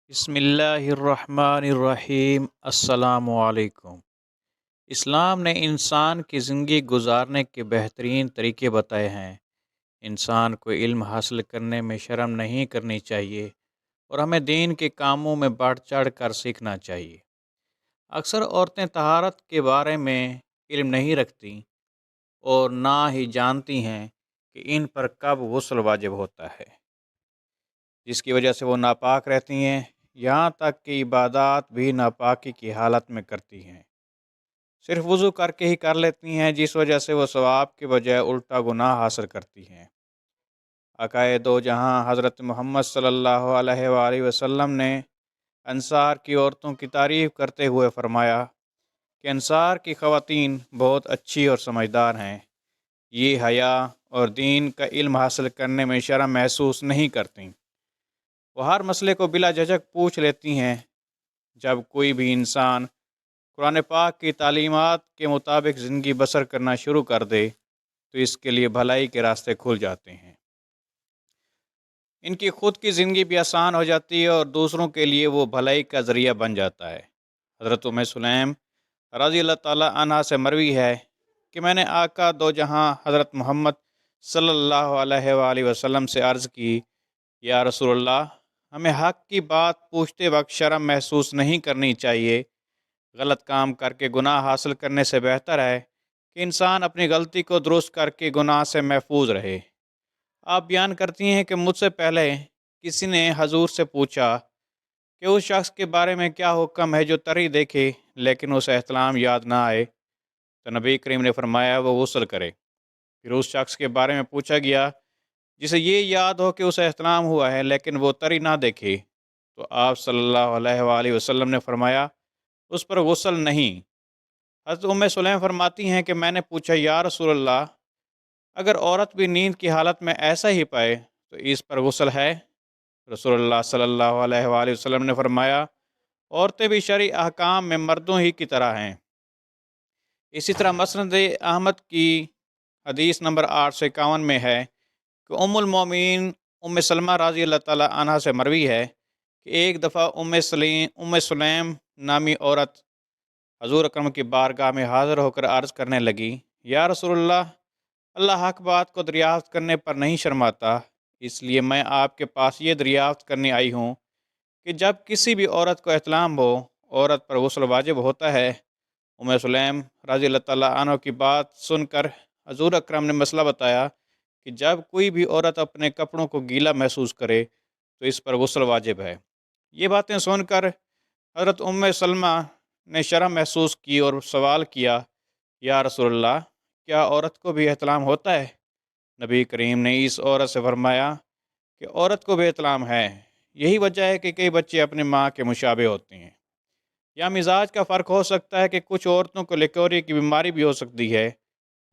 بسم اللہ الرحمن الرحیم السلام علیکم۔ اسلام نے انسان کی زندگی گزارنے کے بہترین طریقے بتائے ہیں۔ انسان کو علم حاصل کرنے میں شرم نہیں کرنی چاہیے اور ہمیں دین کے کاموں میں بڑھ چڑھ کر سیکھنا چاہیے۔ اکثر عورتیں طہارت کے بارے میں علم نہیں رکھتی اور نہ ہی جانتی ہیں کہ ان پر کب غسل واجب ہوتا ہے، جس کی وجہ سے وہ ناپاک رہتی ہیں، یہاں تک کہ عبادات بھی ناپاکی کی حالت میں کرتی ہیں۔ صرف وضو کر کے ہی کر لیتی ہیں، جس وجہ سے وہ ثواب کے بجائے الٹا گناہ حاصل کرتی ہیں۔ آقائے دو جہاں حضرت محمد صلی اللہ علیہ وآلہ وسلم نے انصار کی عورتوں کی تعریف کرتے ہوئے فرمایا کہ انصار کی خواتین بہت اچھی اور سمجھدار ہیں، یہ حیا اور دین کا علم حاصل کرنے میں شرم محسوس نہیں کرتیں، وہ ہر مسئلے کو بلا جھجک پوچھ لیتی ہیں۔ جب کوئی بھی انسان قرآن پاک کی تعلیمات کے مطابق زندگی بسر کرنا شروع کر دے تو اس کے لیے بھلائی کے راستے کھل جاتے ہیں، ان کی خود کی زندگی بھی آسان ہو جاتی ہے اور دوسروں کے لیے وہ بھلائی کا ذریعہ بن جاتا ہے۔ حضرت ام سلیم رضی اللہ تعالیٰ عنہ سے مروی ہے کہ میں نے آقا دو جہاں حضرت محمد صلی اللہ علیہ وآلہ وسلم سے عرض کی، یا رسول اللہ، ہمیں حق کی بات پوچھتے وقت شرم محسوس نہیں کرنی چاہیے۔ غلط کام کر کے گناہ حاصل کرنے سے بہتر ہے کہ انسان اپنی غلطی کو درست کر کے گناہ سے محفوظ رہے۔ آپ بیان کرتی ہیں کہ مجھ سے پہلے کسی نے حضور سے پوچھا کہ اس شخص کے بارے میں کیا حکم ہے جو تری دیکھے لیکن اسے احتلام یاد نہ آئے، تو نبی کریم نے فرمایا وہ غسل کرے۔ پھر اس شخص کے بارے میں پوچھا گیا جسے یہ یاد ہو کہ اسے احتلام ہوا ہے لیکن وہ تری نہ دیکھے، تو آپ صلی اللہ علیہ وآلہ وسلم نے فرمایا اس پر غسل نہیں۔ حضرت ام سلیم فرماتی ہیں کہ میں نے پوچھا، یا رسول اللہ، اگر عورت بھی نیند کی حالت میں ایسا ہی پائے تو اس پر غسل ہے؟ رسول اللہ صلی اللہ علیہ وآلہ وسلم نے فرمایا عورتیں بھی شرعی احکام میں مردوں ہی کی طرح ہیں۔ اسی طرح مسند احمد کی حدیث نمبر 851 میں ہے کہ ام المومنین ام سلمہ رضی اللہ تعالیٰ عنہ سے مروی ہے کہ ایک دفعہ ام سلیم نامی عورت حضور اکرم کی بارگاہ میں حاضر ہو کر عرض کرنے لگی، یا رسول اللہ، اللہ حق بات کو دریافت کرنے پر نہیں شرماتا، اس لیے میں آپ کے پاس یہ دریافت کرنے آئی ہوں کہ جب کسی بھی عورت کو احتلام ہو، عورت پر غسل واجب ہوتا ہے؟ ام سلیم رضی اللہ تعالیٰ عنہ کی بات سن کر حضور اکرم نے مسئلہ بتایا کہ جب کوئی بھی عورت اپنے کپڑوں کو گیلا محسوس کرے تو اس پر غسل واجب ہے۔ یہ باتیں سن کر حضرت ام سلمہ نے شرم محسوس کی اور سوال کیا، یا رسول اللہ، کیا عورت کو بھی احتلام ہوتا ہے؟ نبی کریم نے اس عورت سے فرمایا کہ عورت کو بھی احتلام ہے، یہی وجہ ہے کہ کئی بچے اپنی ماں کے مشابہ ہوتے ہیں۔ یا مزاج کا فرق ہو سکتا ہے کہ کچھ عورتوں کو لیکوری کی بیماری بھی ہو سکتی ہے،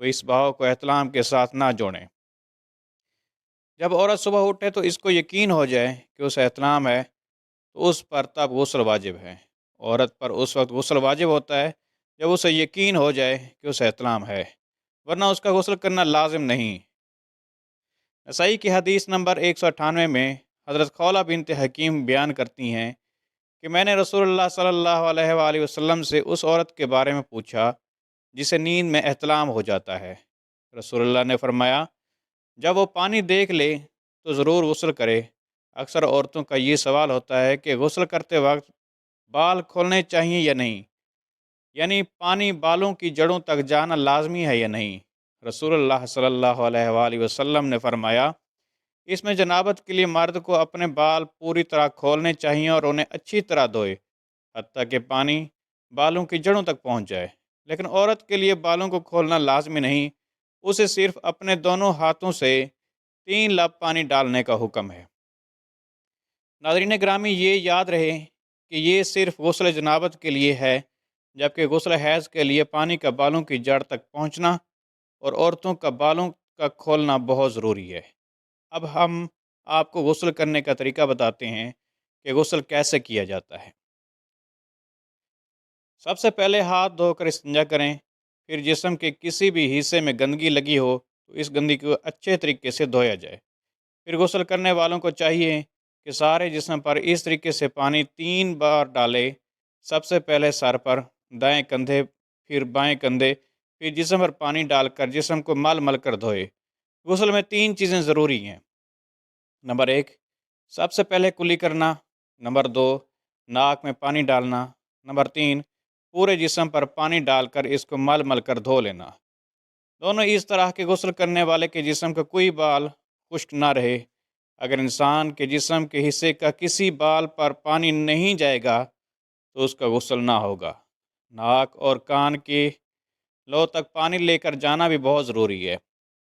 وہ اس بہاؤ کو احتلام کے ساتھ نہ جوڑیں۔ جب عورت صبح اٹھے تو اس کو یقین ہو جائے کہ اسے احتلام ہے تو اس پر تب غسل واجب ہے۔ عورت پر اس وقت غسل واجب ہوتا ہے جب اسے یقین ہو جائے کہ اسے احتلام ہے، ورنہ اس کا غسل کرنا لازم نہیں۔ نسائی کی حدیث نمبر 198 میں حضرت خولہ بنت حکیم بیان کرتی ہیں کہ میں نے رسول اللہ صلی اللہ علیہ وآلہ وسلم سے اس عورت کے بارے میں پوچھا جسے نیند میں احتلام ہو جاتا ہے۔ رسول اللہ نے فرمایا جب وہ پانی دیکھ لے تو ضرور غسل کرے۔ اکثر عورتوں کا یہ سوال ہوتا ہے کہ غسل کرتے وقت بال کھولنے چاہیے یا نہیں، یعنی پانی بالوں کی جڑوں تک جانا لازمی ہے یا نہیں۔ رسول اللہ صلی اللہ علیہ وآلہ وسلم نے فرمایا اس میں جنابت کے لیے مرد کو اپنے بال پوری طرح کھولنے چاہیے اور انہیں اچھی طرح دھوئے حتیٰ کہ پانی بالوں کی جڑوں تک پہنچ جائے، لیکن عورت کے لیے بالوں کو کھولنا لازمی نہیں، اسے صرف اپنے دونوں ہاتھوں سے 3 لب پانی ڈالنے کا حکم ہے۔ ناظرین گرامی، یہ یاد رہے کہ یہ صرف غسل جنابت کے لیے ہے، جبکہ غسل حیض کے لیے پانی کا بالوں کی جڑ تک پہنچنا اور عورتوں کا بالوں کا کھولنا بہت ضروری ہے۔ اب ہم آپ کو غسل کرنے کا طریقہ بتاتے ہیں کہ غسل کیسے کیا جاتا ہے۔ سب سے پہلے ہاتھ دھو کر استنجا کریں، پھر جسم کے کسی بھی حصے میں گندگی لگی ہو تو اس گندگی کو اچھے طریقے سے دھویا جائے۔ پھر غسل کرنے والوں کو چاہیے کہ سارے جسم پر اس طریقے سے پانی 3 بار ڈالے۔ سب سے پہلے سر پر، دائیں کندھے، پھر بائیں کندھے، پھر جسم پر پانی ڈال کر جسم کو مل مل کر دھوئے۔ غسل میں 3 چیزیں ضروری ہیں۔ نمبر 1، سب سے پہلے کلی کرنا۔ نمبر 2، ناک میں پانی ڈالنا۔ نمبر 3، پورے جسم پر پانی ڈال کر اس کو مل مل کر دھو لینا۔ دونوں اس طرح کے غسل کرنے والے کے جسم کا کوئی بال خشک نہ رہے۔ اگر انسان کے جسم کے حصے کا کسی بال پر پانی نہیں جائے گا تو اس کا غسل نہ ہوگا۔ ناک اور کان کی لو تک پانی لے کر جانا بھی بہت ضروری ہے۔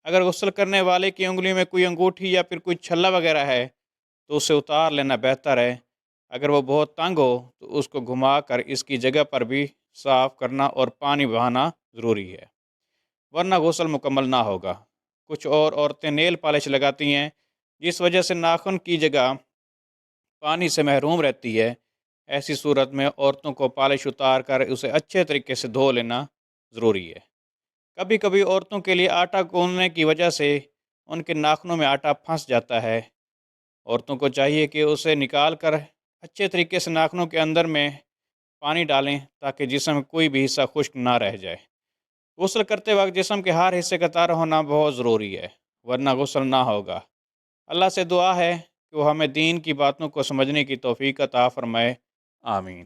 اگر غسل کرنے والے کی انگلی میں کوئی انگوٹھی یا پھر کوئی چھلا وغیرہ ہے تو اسے اتار لینا بہتر ہے۔ اگر وہ بہت تنگ ہو تو اس کو گھما کر اس کی جگہ پر بھی صاف کرنا اور پانی بہانا ضروری ہے، ورنہ غسل مکمل نہ ہوگا۔ کچھ اور عورتیں نیل پالش لگاتی ہیں جس وجہ سے ناخن کی جگہ پانی سے محروم رہتی ہے۔ ایسی صورت میں عورتوں کو پالش اتار کر اسے اچھے طریقے سے دھو لینا ضروری ہے۔ کبھی کبھی عورتوں کے لیے آٹا گوندنے کی وجہ سے ان کے ناخنوں میں آٹا پھنس جاتا ہے۔ عورتوں کو چاہیے کہ اسے نکال کر اچھے طریقے سے ناخنوں کے اندر میں پانی ڈالیں تاکہ جسم میں کوئی بھی حصہ خشک نہ رہ جائے۔ غسل کرتے وقت جسم کے ہر حصے کا طاہر ہونا بہت ضروری ہے، ورنہ غسل نہ ہوگا۔ اللہ سے دعا ہے کہ وہ ہمیں دین کی باتوں کو سمجھنے کی توفیق عطا فرمائے۔ آمین۔